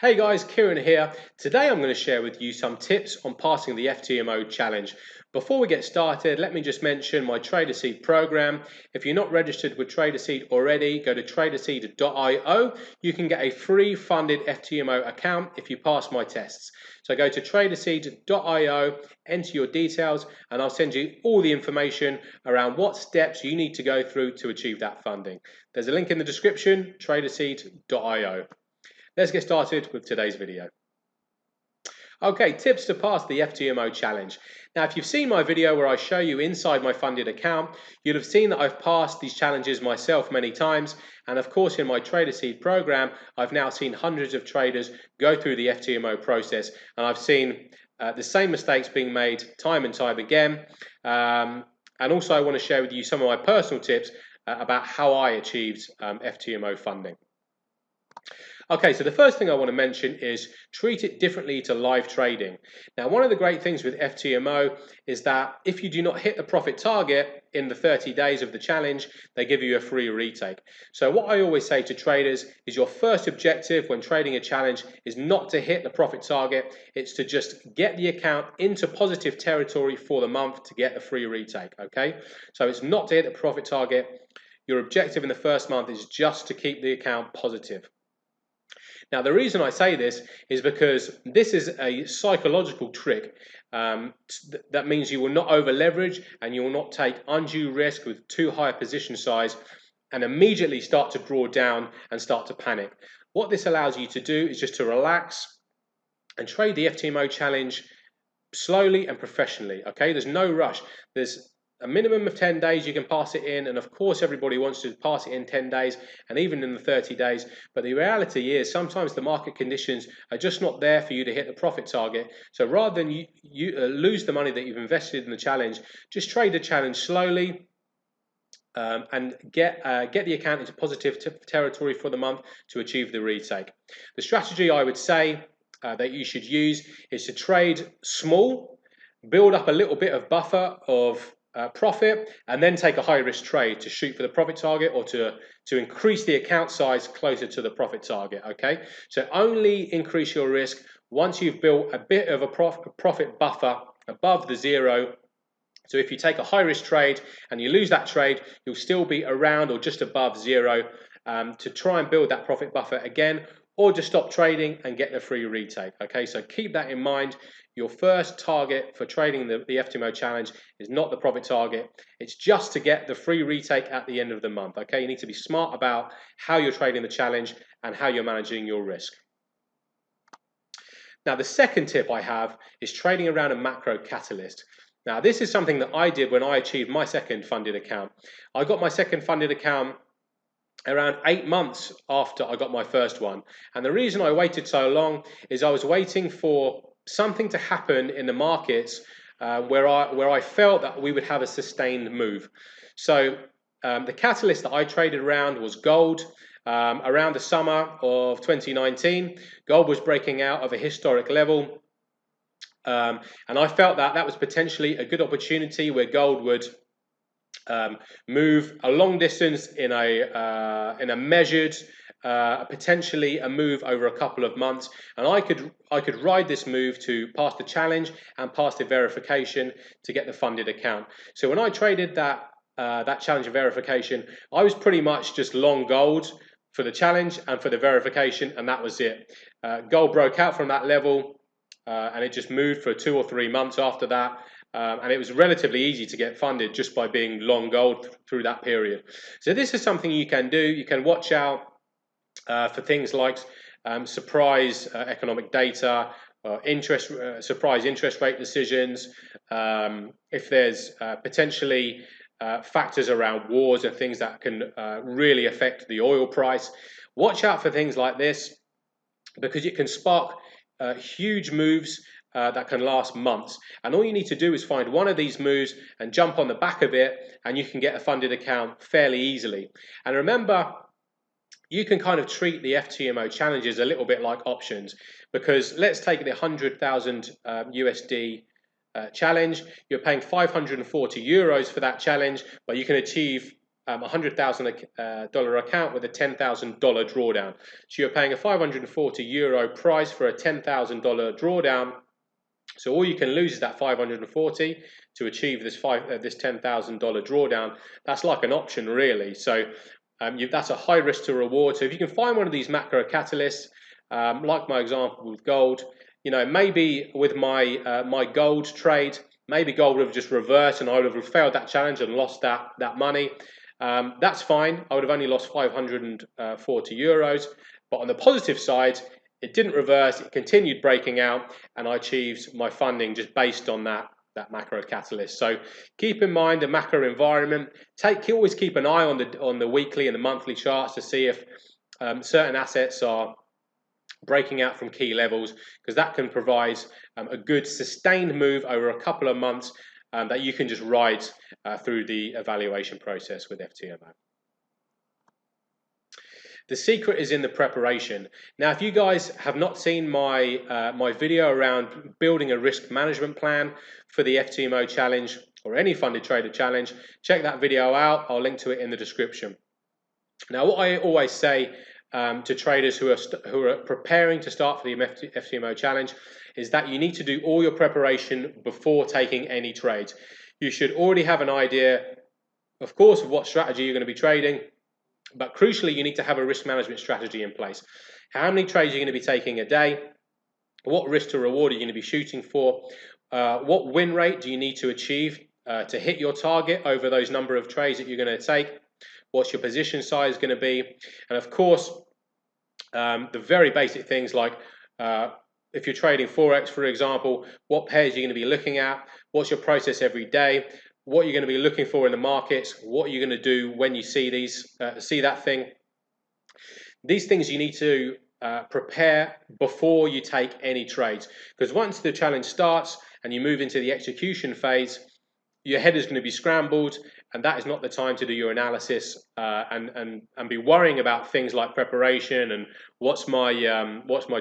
Hey guys, Kieran here. Today I'm going to share with you some tips on passing the FTMO challenge. Before we get started, let me just mention my TraderSeed program. If you're not registered with TraderSeed already, go to traderseed.io. You can get a free funded FTMO account if you pass my tests. So go to traderseed.io, enter your details, and I'll send you all the information around what steps you need to go through to achieve that funding. There's a link in the description, traderseed.io. Let's get started with today's video. Okay, tips to pass the FTMO challenge. Now, if you've seen my video where I show you inside my funded account, you'll have seen that I've passed these challenges myself many times. And of course, in my TraderSeed program, I've now seen hundreds of traders go through the FTMO process. And I've seen the same mistakes being made time and time again. And also, I want to share with you some of my personal tips about how I achieved FTMO funding. Okay, so the first thing I want to mention is treat it differently to live trading. Now, one of the great things with FTMO is that if you do not hit the profit target in the 30 days of the challenge, they give you a free retake. So what I always say to traders is your first objective when trading a challenge is not to hit the profit target, it's to just get the account into positive territory for the month to get a free retake, okay? So it's not to hit the profit target. Your objective in the first month is just to keep the account positive. Now, the reason I say this is because this is a psychological trick. That means you will not over leverage and you will not take undue risk with too high a position size and immediately start to draw down and start to panic. What this allows you to do is just to relax and trade the FTMO challenge slowly and professionally. Okay, there's no rush. There's a minimum of 10 days you can pass it in, and of course everybody wants to pass it in 10 days and even in the 30 days, but the reality is sometimes the market conditions are just not there for you to hit the profit target. So rather than you lose the money that you've invested in the challenge, just trade the challenge slowly and get the account into positive territory for the month to achieve the retake. The strategy I would say that you should use is to trade small, build up a little bit of buffer of profit, and then take a high risk trade to shoot for the profit target or to increase the account size closer to the profit target. Okay, so only increase your risk once you've built a bit of a profit buffer above the zero. So if you take a high risk trade and you lose that trade, you'll still be around or just above zero to try and build that profit buffer again, or just stop trading and get the free retake. Okay, so keep that in mind. Your first target for trading the FTMO challenge is not the profit target. It's just to get the free retake at the end of the month. Okay, you need to be smart about how you're trading the challenge and how you're managing your risk. Now, the second tip I have is trading around a macro catalyst. Now, this is something that I did when I achieved my second funded account. I got my second funded account around 8 months after I got my first one. And the reason I waited so long is I was waiting for something to happen in the markets where I felt that we would have a sustained move. So the catalyst that I traded around was gold. Around the summer of 2019, gold was breaking out of a historic level. And I felt that that was potentially a good opportunity where gold would move a long distance in a measured, potentially a move over a couple of months, and I could ride this move to pass the challenge and pass the verification to get the funded account. So when I traded that challenge and verification, I was pretty much just long gold for the challenge and for the verification, and that was it. Gold broke out from that level, and it just moved for 2 or 3 months after that. And it was relatively easy to get funded just by being long gold through that period. So this is something you can do. You can watch out for things like surprise economic data, surprise interest rate decisions. If there's potentially factors around wars and things that can really affect the oil price, watch out for things like this because it can spark huge moves that can last months. And all you need to do is find one of these moves and jump on the back of it, and you can get a funded account fairly easily. And remember, you can kind of treat the FTMO challenges a little bit like options, because let's take the 100,000 USD challenge. You're paying 540 euros for that challenge, but you can achieve $100,000 account with a $10,000 drawdown. So you're paying a €540 price for a $10,000 drawdown. So all you can lose is that 540 to achieve this $10,000 drawdown. That's like an option, really. So that's a high risk to reward. So if you can find one of these macro catalysts, like my example with gold, maybe with my gold trade, maybe gold would have just reversed and I would have failed that challenge and lost that money. That's fine. I would have only lost €540. But on the positive side, it didn't reverse, it continued breaking out, and I achieved my funding just based on that macro catalyst. So keep in mind the macro environment. Always keep an eye on the weekly and the monthly charts to see if certain assets are breaking out from key levels, because that can provide a good sustained move over a couple of months that you can just ride through the evaluation process with FTMO. The secret is in the preparation. Now, if you guys have not seen my video around building a risk management plan for the FTMO challenge or any funded trader challenge, check that video out. I'll link to it in the description. Now, what I always say to traders who are preparing to start for the FTMO challenge is that you need to do all your preparation before taking any trades. You should already have an idea, of course, of what strategy you're going to be trading. But crucially, you need to have a risk management strategy in place. How many trades are you going to be taking a day? What risk to reward are you going to be shooting for? What win rate do you need to achieve to hit your target over those number of trades that you're going to take? What's your position size going to be? And of course, the very basic things like if you're trading Forex, for example, what pairs are you going to be looking at? What's your process every day? What you're going to be looking for in the markets, what you're going to do when you see that thing. These things you need to prepare before you take any trades, because once the challenge starts and you move into the execution phase, your head is going to be scrambled, and that is not the time to do your analysis and be worrying about things like preparation and what's my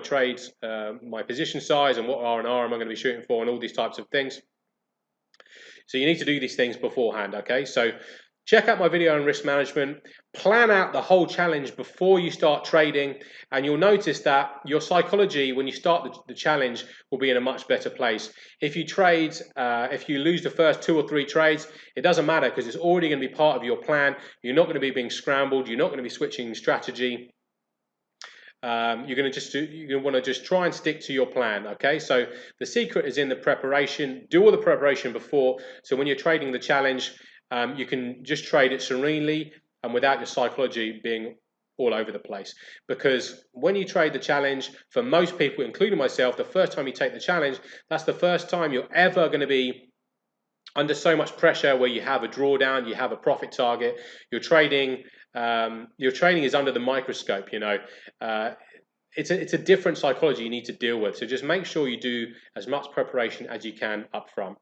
trades, my position size, and what R&R am I going to be shooting for, and all these types of things. So you need to do these things beforehand, okay? So check out my video on risk management, plan out the whole challenge before you start trading, and you'll notice that your psychology when you start the challenge will be in a much better place. If you lose the first 2 or 3 trades, it doesn't matter, because it's already going to be part of your plan. You're not going to be being scrambled, you're not going to be switching strategy. You're going to want to just try and stick to your plan, okay? So the secret is in the preparation. Do all the preparation before, so when you're trading the challenge, you can just trade it serenely and without your psychology being all over the place. Because when you trade the challenge, for most people, including myself, the first time you take the challenge, that's the first time you're ever going to be under so much pressure where you have a drawdown, you have a profit target, your trading is under the microscope, It's a different psychology you need to deal with. So just make sure you do as much preparation as you can up front.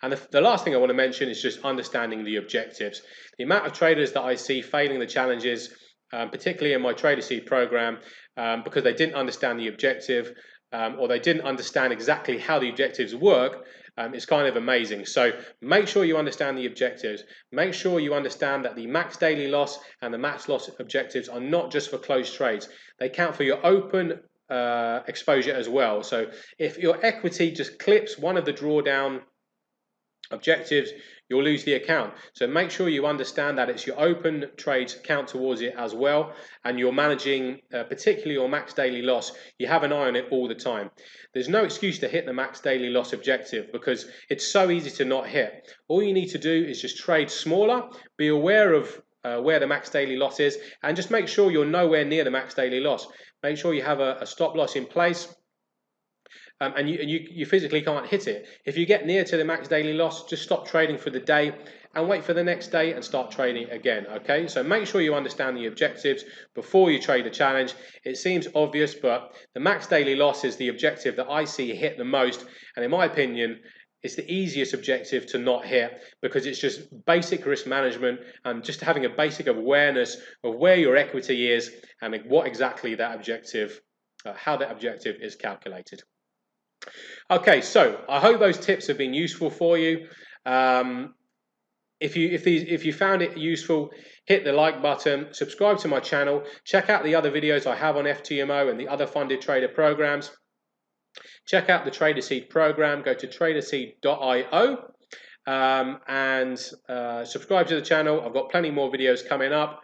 And the last thing I want to mention is just understanding the objectives. The amount of traders that I see failing the challenges, particularly in my Trader Seed program, because they didn't understand the objective, or they didn't understand exactly how the objectives work, is kind of amazing. So make sure you understand the objectives. Make sure you understand that the max daily loss and the max loss objectives are not just for closed trades. They count for your open exposure as well. So if your equity just clips one of the drawdown objectives, you'll lose the account. So make sure you understand that it's your open trades count towards it as well, and you're managing particularly your max daily loss. You have an eye on it all the time. There's no excuse to hit the max daily loss objective, because it's so easy to not hit. All you need to do is just trade smaller, be aware of where the max daily loss is, and just make sure you're nowhere near the max daily loss. Make sure you have a stop loss in place. And you physically can't hit it. If you get near to the max daily loss, just stop trading for the day and wait for the next day and start trading again, okay? So make sure you understand the objectives before you trade the challenge. It seems obvious, but the max daily loss is the objective that I see hit the most, and in my opinion, it's the easiest objective to not hit, because it's just basic risk management and just having a basic awareness of where your equity is and what exactly that objective, how that objective is calculated. Okay, so I hope those tips have been useful for you. if you found it useful, hit the like button, subscribe to my channel, check out the other videos I have on FTMO and the other funded trader programs. Check out the Trader Seed program. Go to traderseed.io and subscribe to the channel. I've got plenty more videos coming up.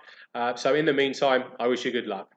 So in the meantime, I wish you good luck.